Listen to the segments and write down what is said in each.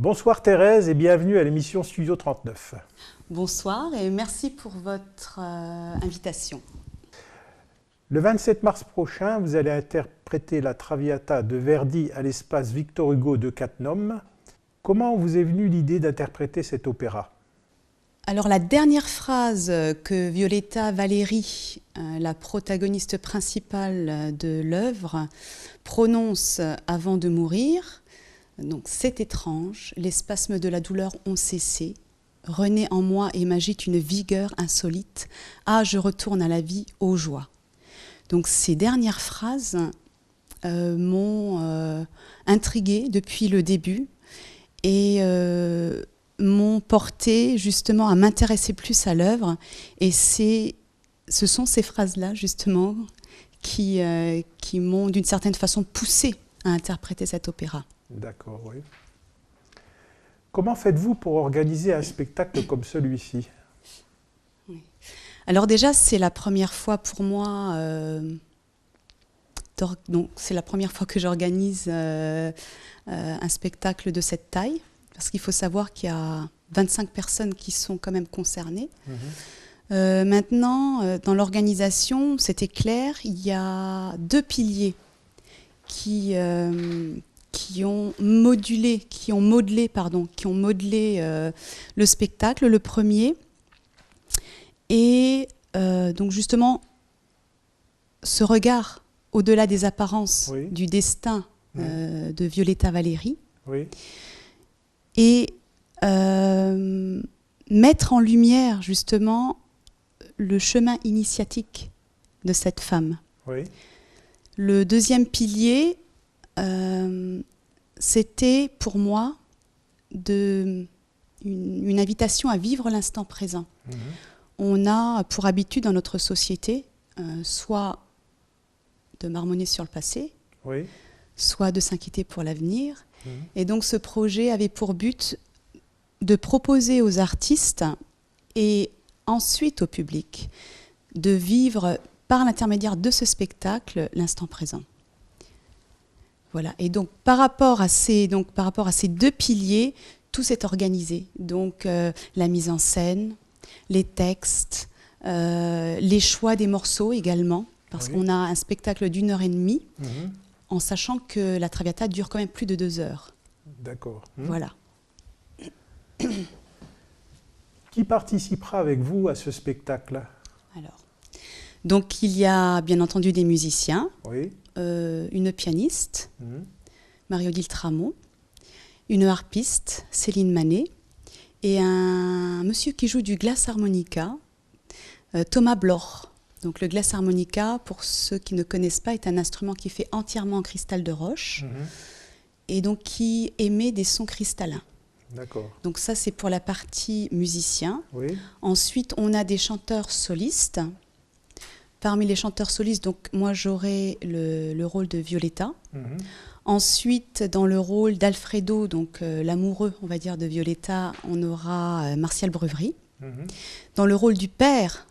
Bonsoir Thérèse et bienvenue à l'émission Studio 39. Bonsoir et merci pour votre invitation. Le 27 mars prochain, vous allez interpréter la Traviata de Verdi à l'espace Victor Hugo de Cattenom. Comment vous est venue l'idée d'interpréter cet opéra ? Alors la dernière phrase que Violetta Valéry, la protagoniste principale de l'œuvre, prononce avant de mourir, donc c'est étrange, les spasmes de la douleur ont cessé, renaît en moi et m'agite une vigueur insolite, ah je retourne à la vie, aux joies. Donc ces dernières phrases m'ont intriguée depuis le début et m'ont porté justement à m'intéresser plus à l'œuvre. Et ce sont ces phrases-là justement qui m'ont d'une certaine façon poussé à interpréter cet opéra. D'accord, oui. Comment faites-vous pour organiser un spectacle comme celui-ci ? Oui. Alors déjà, c'est la première fois pour moi, c'est la première fois que j'organise un spectacle de cette taille, parce qu'il faut savoir qu'il y a 25 personnes qui sont quand même concernées. Maintenant, dans l'organisation, c'était clair, il y a deux piliers qui ont modelé le spectacle. Le premier est donc justement ce regard au-delà des apparences du destin de Violetta Valéry, et mettre en lumière justement le chemin initiatique de cette femme. Le deuxième pilier, c'était pour moi une invitation à vivre l'instant présent. On a pour habitude dans notre société soit de marmonner sur le passé, soit de s'inquiéter pour l'avenir. Et donc ce projet avait pour but de proposer aux artistes et ensuite au public de vivre par l'intermédiaire de ce spectacle l'instant présent. Voilà. Et donc par rapport à ces deux piliers, tout s'est organisé. Donc la mise en scène, les textes, les choix des morceaux également, parce qu'on a un spectacle d'1h30, en sachant que la Traviata dure quand même plus de 2 heures. D'accord. Voilà. Qui participera avec vous à ce spectacle ? Alors, donc il y a bien entendu des musiciens, une pianiste, Marie-Odile Tramont, une harpiste, Céline Manet, et un monsieur qui joue du glace harmonica, Thomas Bloch. Donc le glace harmonica, pour ceux qui ne connaissent pas, est un instrument qui est fait entièrement en cristal de roche et donc qui émet des sons cristallins. D'accord. Donc ça, c'est pour la partie musicien. Ensuite, on a des chanteurs solistes. Parmi les chanteurs solistes, donc moi j'aurai le rôle de Violetta. Ensuite, dans le rôle d'Alfredo, donc l'amoureux, on va dire, de Violetta, on aura Martial Breuvry. Dans le rôle du père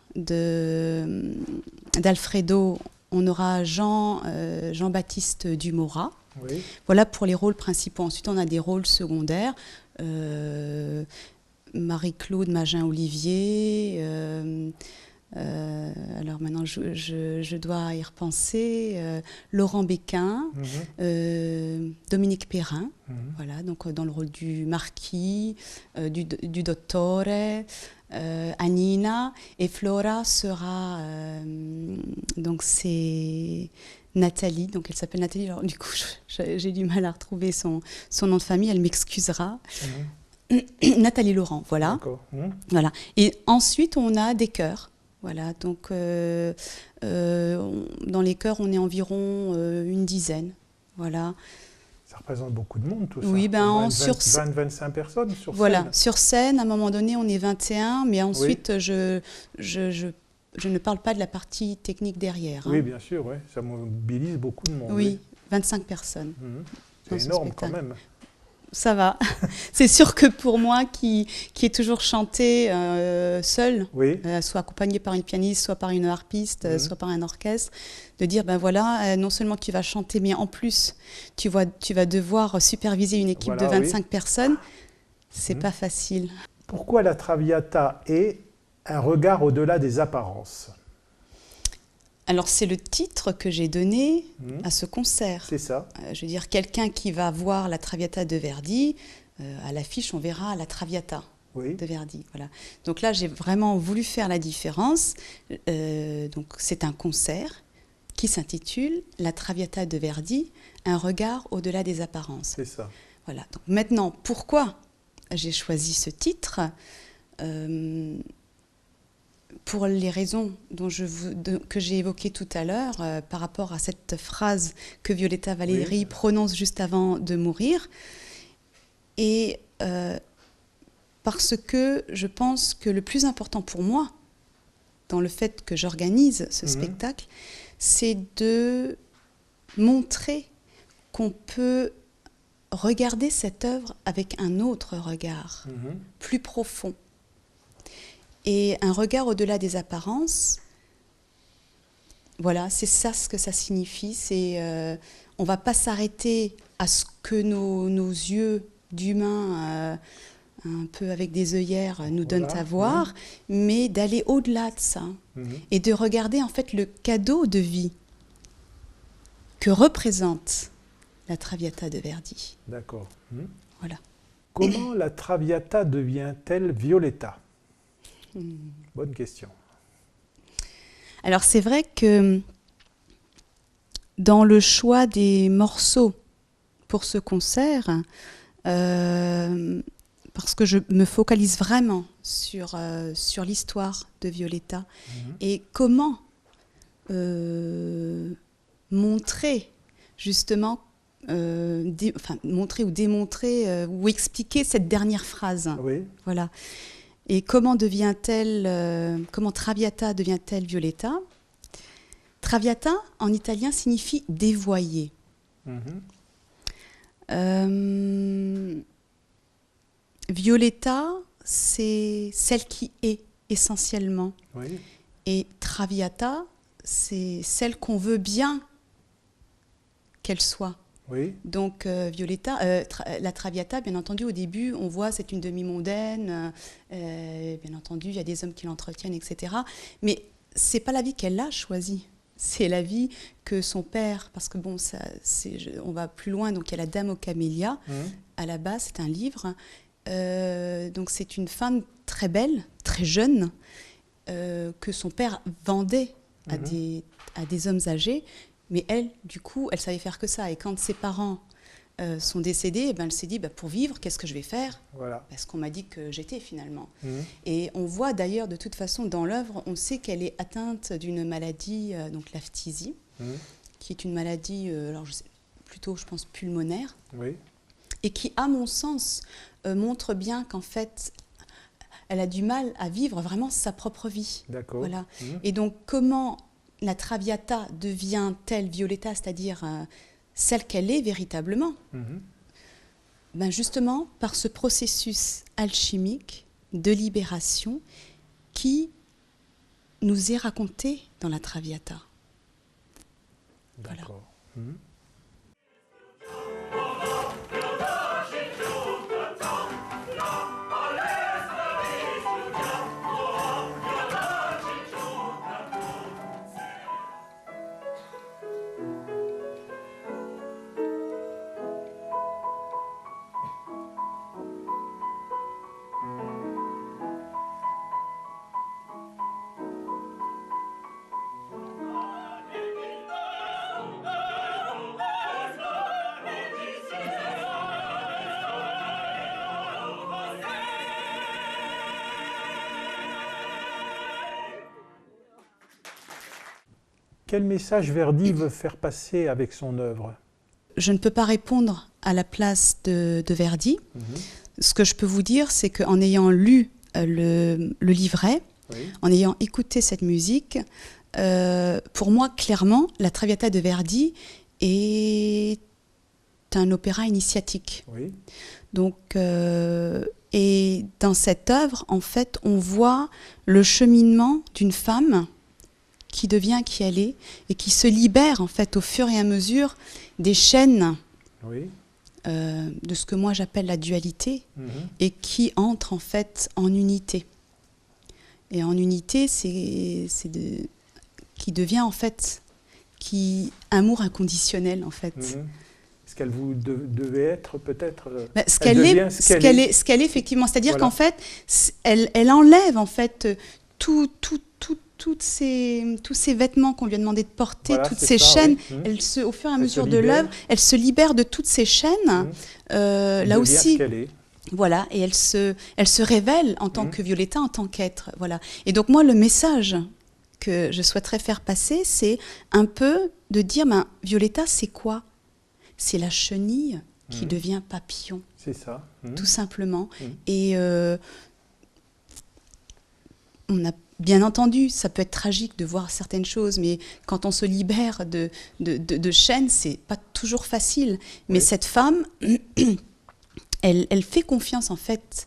d'Alfredo, on aura Jean-Baptiste Dumora. Voilà pour les rôles principaux. Ensuite, on a des rôles secondaires. Marie-Claude Magin-Olivier. Alors maintenant, je dois y repenser. Laurent Béquin, Dominique Perrin. Voilà, donc dans le rôle du marquis, du dottore. Anina, et Flora sera donc c'est Nathalie, donc elle s'appelle Nathalie, alors du coup j'ai du mal à retrouver son nom de famille, elle m'excusera. Nathalie Laurent, voilà. Voilà. Et ensuite on a des chœurs, voilà, donc dans les chœurs on est environ une dizaine, voilà. Ça représente beaucoup de monde, tout ça. Oui, 25 personnes sur scène. Voilà, sur scène, à un moment donné, on est 21, mais ensuite, je ne parle pas de la partie technique derrière. Oui, bien sûr, ça mobilise beaucoup de monde. Oui, 25 personnes. C'est énorme quand même. Ça va. C'est sûr que pour moi, qui ai toujours chanté seule, soit accompagnée par une pianiste, soit par une harpiste, soit par un orchestre, de dire, ben voilà, non seulement tu vas chanter, mais en plus, tu vas devoir superviser une équipe de 25 personnes. C'est pas facile. Pourquoi la Traviata est un regard au-delà des apparences? Alors c'est le titre que j'ai donné à ce concert. C'est ça. Je veux dire, quelqu'un qui va voir la Traviata de Verdi, à l'affiche on verra la Traviata de Verdi. Voilà. Donc là j'ai vraiment voulu faire la différence. Donc c'est un concert qui s'intitule La Traviata de Verdi, un regard au-delà des apparences. C'est ça. Voilà. Donc maintenant, pourquoi j'ai choisi ce titre? Pour les raisons que j'ai évoquées tout à l'heure, par rapport à cette phrase que Violetta Valéry prononce juste avant de mourir, et parce que je pense que le plus important pour moi, dans le fait que j'organise ce spectacle, c'est de montrer qu'on peut regarder cette œuvre avec un autre regard, plus profond. Et un regard au-delà des apparences, voilà, c'est ça ce que ça signifie. C'est, on ne va pas s'arrêter à ce que nos yeux d'humains, un peu avec des œillères, nous donnent à voir, mais d'aller au-delà de ça et de regarder en fait le cadeau de vie que représente la Traviata de Verdi. D'accord. Voilà. Comment la Traviata devient-elle Violetta? Bonne question. Alors c'est vrai que dans le choix des morceaux pour ce concert, parce que je me focalise vraiment sur l'histoire de Violetta et comment montrer justement, montrer ou démontrer ou expliquer cette dernière phrase. Voilà. Et comment Traviata devient-elle Violetta? Traviata, en italien, signifie dévoyer. Violetta, c'est celle qui est, essentiellement. Et Traviata, c'est celle qu'on veut bien qu'elle soit. Donc Violetta, la Traviata, bien entendu, au début, on voit c'est une demi-mondaine, bien entendu, il y a des hommes qui l'entretiennent, etc. Mais c'est pas la vie qu'elle a choisie, c'est la vie que son père, parce que bon, on va plus loin, donc il y a la Dame aux camélias, à la base, c'est un livre, donc c'est une femme très belle, très jeune, que son père vendait à des hommes âgés. Mais elle, du coup, elle savait faire que ça. Et quand ses parents sont décédés, elle s'est dit, pour vivre, qu'est-ce que je vais faire? Parce qu'on m'a dit que j'étais finalement. Et on voit d'ailleurs, de toute façon, dans l'œuvre, on sait qu'elle est atteinte d'une maladie, donc la phtisie, qui est une maladie, plutôt, je pense, pulmonaire, et qui, à mon sens, montre bien qu'en fait, elle a du mal à vivre vraiment sa propre vie. Voilà. Et donc, comment la Traviata devient-elle Violetta, c'est-à-dire celle qu'elle est véritablement? Justement, par ce processus alchimique de libération qui nous est raconté dans la Traviata. D'accord. Voilà. Quel message Verdi veut faire passer avec son œuvre? Je ne peux pas répondre à la place de Verdi. Ce que je peux vous dire, c'est qu'en ayant lu le livret, en ayant écouté cette musique, pour moi, clairement, la Traviata de Verdi est un opéra initiatique. Donc, et dans cette œuvre, en fait, on voit le cheminement d'une femme qui devient qui elle est et qui se libère en fait au fur et à mesure des chaînes de ce que moi j'appelle la dualité et qui entre en fait en unité. Et en unité, qui devient en fait amour inconditionnel en fait. Ce qu'elle vous devait être peut-être. Ce qu'elle est effectivement, c'est-à-dire qu'en fait, elle enlève en fait tous ces vêtements qu'on lui a demandé de porter, toutes ces chaînes. Elle au fur et à mesure de l'œuvre, elle se libère de toutes ces chaînes. Là aussi. Ce qu'elle est. Voilà, et elle se révèle en tant que Violetta, en tant qu'être. Voilà. Et donc moi, le message que je souhaiterais faire passer, c'est un peu de dire, Violetta, c'est quoi? C'est la chenille qui devient papillon. C'est ça. Tout simplement. Et on a bien entendu, ça peut être tragique de voir certaines choses, mais quand on se libère de chaînes, c'est pas toujours facile. Mais cette femme... Elle fait confiance en fait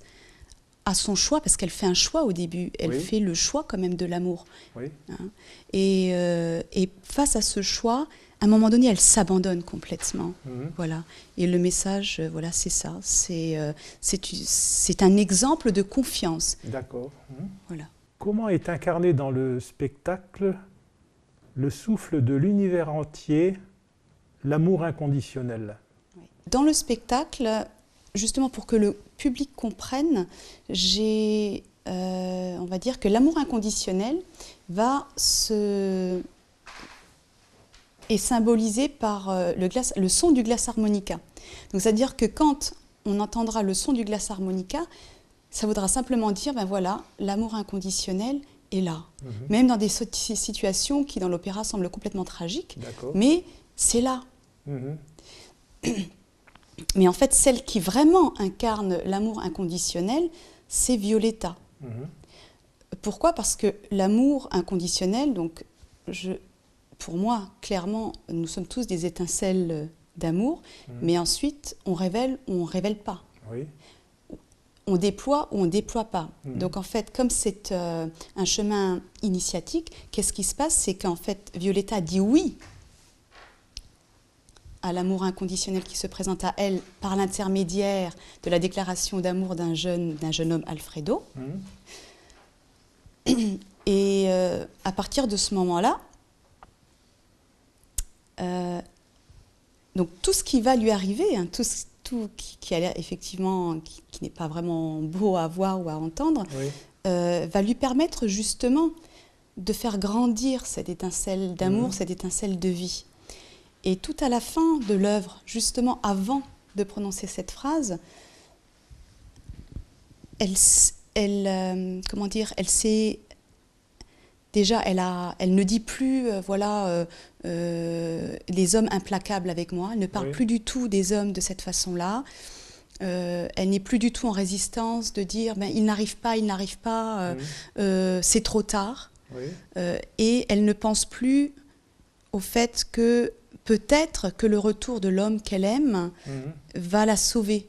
à son choix, parce qu'elle fait un choix au début. Elle fait le choix quand même de l'amour. Et face à ce choix, à un moment donné, elle s'abandonne complètement. Voilà. Et le message, voilà, c'est ça. C'est un exemple de confiance. D'accord. Voilà. Comment est incarné dans le spectacle le souffle de l'univers entier, l'amour inconditionnel? Dans le spectacle... Justement, pour que le public comprenne, on va dire que l'amour inconditionnel est symbolisé par le son du glace harmonica. Donc, c'est-à-dire que quand on entendra le son du glace harmonica, ça voudra simplement dire, voilà, l'amour inconditionnel est là. Même dans des situations qui, dans l'opéra, semblent complètement tragiques, mais c'est là. Mais en fait, celle qui vraiment incarne l'amour inconditionnel, c'est Violetta. Pourquoi? Parce que l'amour inconditionnel, donc, pour moi, clairement, nous sommes tous des étincelles d'amour, mais ensuite, on révèle ou on ne révèle pas. On déploie ou on ne déploie pas. Donc, en fait, comme c'est un chemin initiatique, qu'est-ce qui se passe? C'est qu'en fait, Violetta dit oui à l'amour inconditionnel qui se présente à elle par l'intermédiaire de la déclaration d'amour d'un jeune homme, Alfredo. Et à partir de ce moment-là, donc tout ce qui va lui arriver, tout qui a l'air effectivement, qui n'est pas vraiment beau à voir ou à entendre, va lui permettre justement de faire grandir cette étincelle d'amour, cette étincelle de vie. Et tout à la fin de l'œuvre, justement avant de prononcer cette phrase, elle ne dit plus les hommes implacables avec moi. Elle ne parle plus du tout des hommes de cette façon-là. Elle n'est plus du tout en résistance de dire il n'arrive pas, c'est trop tard. Et elle ne pense plus au fait que peut-être que le retour de l'homme qu'elle aime va la sauver.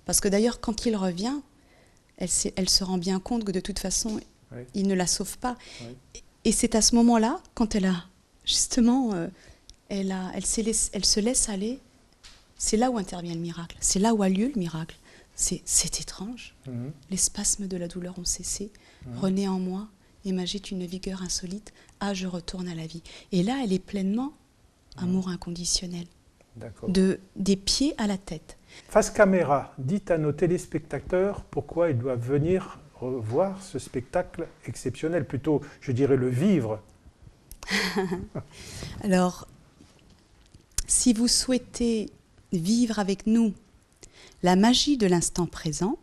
Parce que d'ailleurs, quand il revient, elle se rend bien compte que de toute façon, il ne la sauve pas. Et c'est à ce moment-là, quand elle a justement, elle se laisse aller, c'est là où intervient le miracle. C'est là où a lieu le miracle. C'est étrange. Les spasmes de la douleur ont cessé. Renaît en moi et m'agite une vigueur insolite. Ah, je retourne à la vie. Et là, elle est pleinement amour inconditionnel. Des pieds à la tête. Face caméra, dites à nos téléspectateurs pourquoi ils doivent venir voir ce spectacle exceptionnel, plutôt, je dirais, le vivre. Alors, si vous souhaitez vivre avec nous la magie de l'instant présent,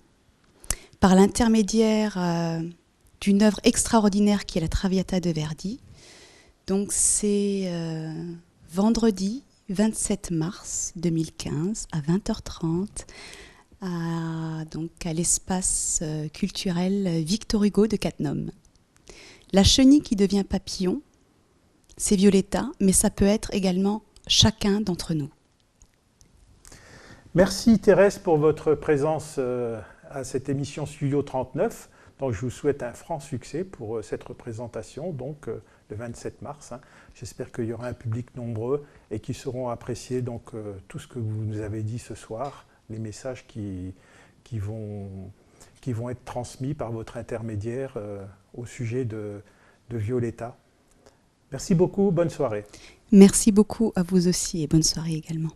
par l'intermédiaire d'une œuvre extraordinaire qui est la Traviata de Verdi, donc c'est vendredi 27 mars 2015 à 20h30 à l'espace culturel Victor Hugo de Cattenom. La chenille qui devient papillon, c'est Violetta, mais ça peut être également chacun d'entre nous. Merci Thérèse pour votre présence à cette émission Studio 39. Donc je vous souhaite un franc succès pour cette représentation donc, le 27 mars. J'espère qu'il y aura un public nombreux et qui sauront apprécier donc, tout ce que vous nous avez dit ce soir, les messages qui vont être transmis par votre intermédiaire au sujet de Violetta. Merci beaucoup, bonne soirée. Merci beaucoup à vous aussi et bonne soirée également.